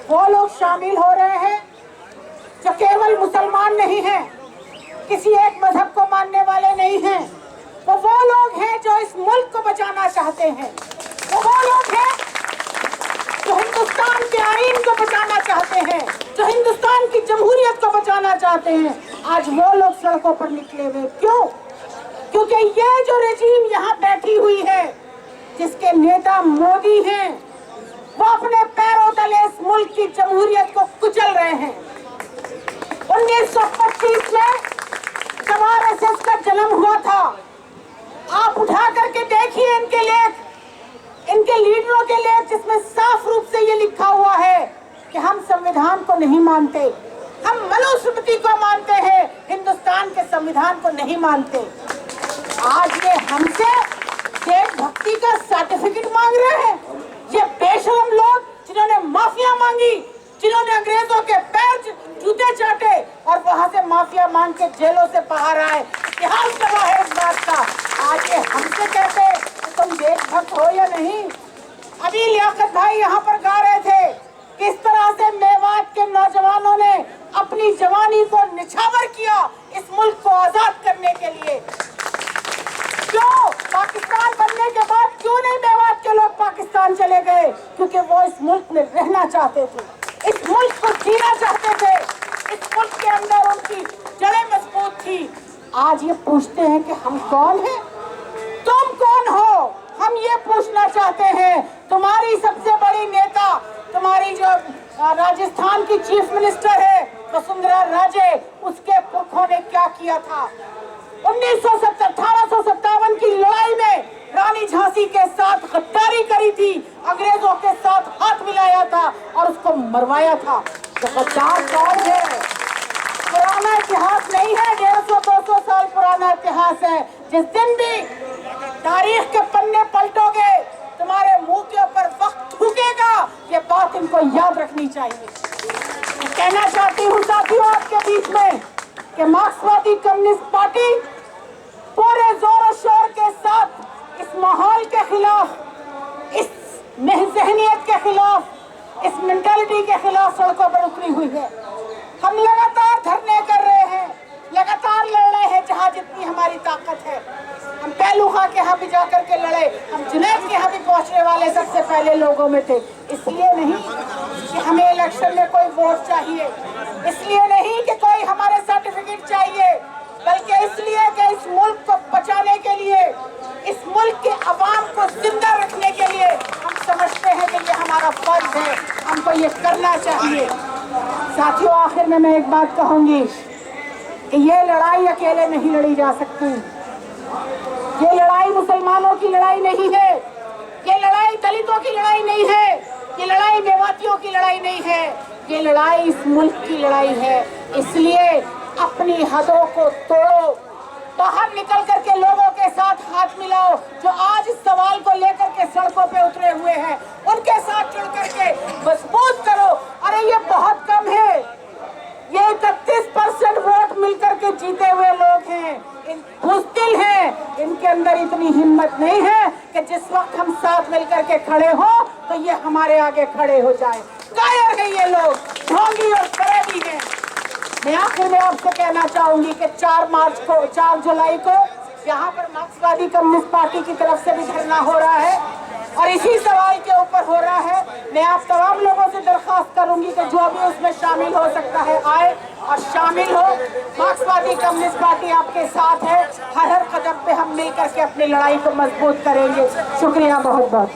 वो लोग शामिल हो रहे हैं जो केवल मुसलमान नहीं हैं, किसी एक मजहब को मानने वाले नहीं हैं। वो लोग हैं जो इस मुल्क को बचाना चाहते हैं। वो लोग हैं जो हिंदुस्तान के आईन को बचाना चाहते हैं, जो हिंदुस्तान की जमहूरियत को बचाना चाहते हैं। आज वो लोग सड़कों पर निकले हुए क्यों? क्योंकि ये जो रेजीम यहाँ बैठी हुई है, जिसके नेता मोदी हैं, वो अपने पैरों तले इस मुल्क की जमहूरियत को कुचल रहे हैं। 1925 में जब आरएसएस का जन्म हुआ था, आप उठा करके देखिए इनके लेख, इनके लीडरों के लेख, जिसमें साफ रूप से ये लिखा हुआ है कि हम संविधान को नहीं मानते, हम मनुस्मृति को मानते हैं, हिंदुस्तान के संविधान को नहीं मानते। आज ये हमसे देशभक्ति का सर्टिफिकेट मांग रहे हैं। ये बेशरम लोग जिन्होंने माफिया मांगी, जिन्होंने अंग्रेजों के पैर जूते चाटे और वहां से माफिया मांग के जेलों से बाहर आए, इतिहास गवाह है इस बात का। आज ये हमसे कहते हैं कि तुम देशभक्त हो या नहीं। अभी लियाकत भाई यहाँ पर गा रहे थे किस तरह से मेवात के नौजवानों ने अपनी जवानी को निछावर किया इस मुल्क को आजाद करने के लिए। क्यों पाकिस्तान बनने के बाद क्यों नहीं मेवात के लोग पाकिस्तान चले गए? क्योंकि वो इस मुल्क में रहना चाहते थे, इस मुल्क को जीना चाहते थे, इस मुल्क के अंदर उनकी जड़ें मजबूत थी। आज ये पूछते हैं कि हम कौन हैं, तुम कौन हो, हम ये पूछना चाहते हैं। तुम्हारी सबसे बड़ी नेता, तुम्हारी जो राजस्थान की चीफ मिनिस्टर है वसुंधरा राजे, उसके पुरखों ने क्या किया था? 1857 की लड़ाई में रानी झांसी के साथ गद्दारी करी थी, अंग्रेजों के साथ हाथ मिलाया था और उसको मरवाया था। तो गद्दार कौन है? पुराना इतिहास नहीं है, 150-200 साल पुराना इतिहास है। जिस दिन भी तारीख के पन्ने पलटोगे, तुम्हारे मुंह के ऊपर वक्त थूकेगा। ये बात इनको याद रखनी चाहिए। मैं कहना चाहती हूँ साथियों आपके बीच में कि मार्क्सवादी कम्युनिस्ट पार्टी पूरे जोर और शोर के साथ इस माहौल के खिलाफ, इस जहनियत के खिलाफ, इस मेंटालिटी के खिलाफ सड़कों पर उतरी हुई है। हम लगातार धरने कर रहे हैं, लगातार लड़ रहे हैं जहाँ जितनी हमारी ताकत है। हम पहलू खां के यहाँ भी जाकर के लड़े, हम जुनैद के यहाँ भी पहुँचने वाले सबसे पहले लोगों में थे। इसलिए नहीं कि हमें इलेक्शन में कोई वोट चाहिए, इसलिए नहीं कि कोई हमारे सर्टिफिकेट चाहिए, बल्कि इसलिए कि इस मुल्क को बचाने के लिए, इस मुल्क के अवाम को जिंदा रखने के लिए हम समझते हैं कि ये हमारा फर्ज है, हमको ये करना चाहिए। साथियों आखिर में मैं एक बात कहूंगी कि ये लड़ाई अकेले नहीं लड़ी जा सकती। ये लड़ाई मुसलमानों की लड़ाई नहीं है, ये लड़ाई दलितों की लड़ाई नहीं है, ये लड़ाई मेवातियों की लड़ाई नहीं है, ये लड़ाई इस मुल्क की लड़ाई है। इसलिए अपनी हदों को तोड़ो, बाहर निकल करके लोगों के साथ हाथ मिलाओ। जो आज इस सवाल को लेकर के सड़कों पे उतरे हुए हैं, उनके साथ जुड़ करके मजबूत करो। अरे ये बहुत कम है, ये 31% वोट मिलकर के जीते हुए लोग हैं, बुज़दिल हैं, इनके अंदर इतनी हिम्मत नहीं है कि जिस वक्त हम साथ मिलकर के खड़े हो तो ये हमारे आगे खड़े हो जाए। कायर है ये लोग, ढोंगी और फरेबी हैं। मैं आखिर में आपसे कहना चाहूंगी कि 4 जुलाई को यहाँ पर मार्क्सवादी कम्युनिस्ट पार्टी की तरफ से भी धरना हो रहा है और इसी सवाल के ऊपर हो रहा है। मैं आप तमाम लोगों से दरख्वास्त करूंगी कि जो भी उसमें शामिल हो सकता है आए और शामिल हो। मार्क्सवादी कम्युनिस्ट पार्टी आपके साथ है, हर कदम पे हम मिलकर के अपनी लड़ाई को मजबूत करेंगे। शुक्रिया बहुत बहुत।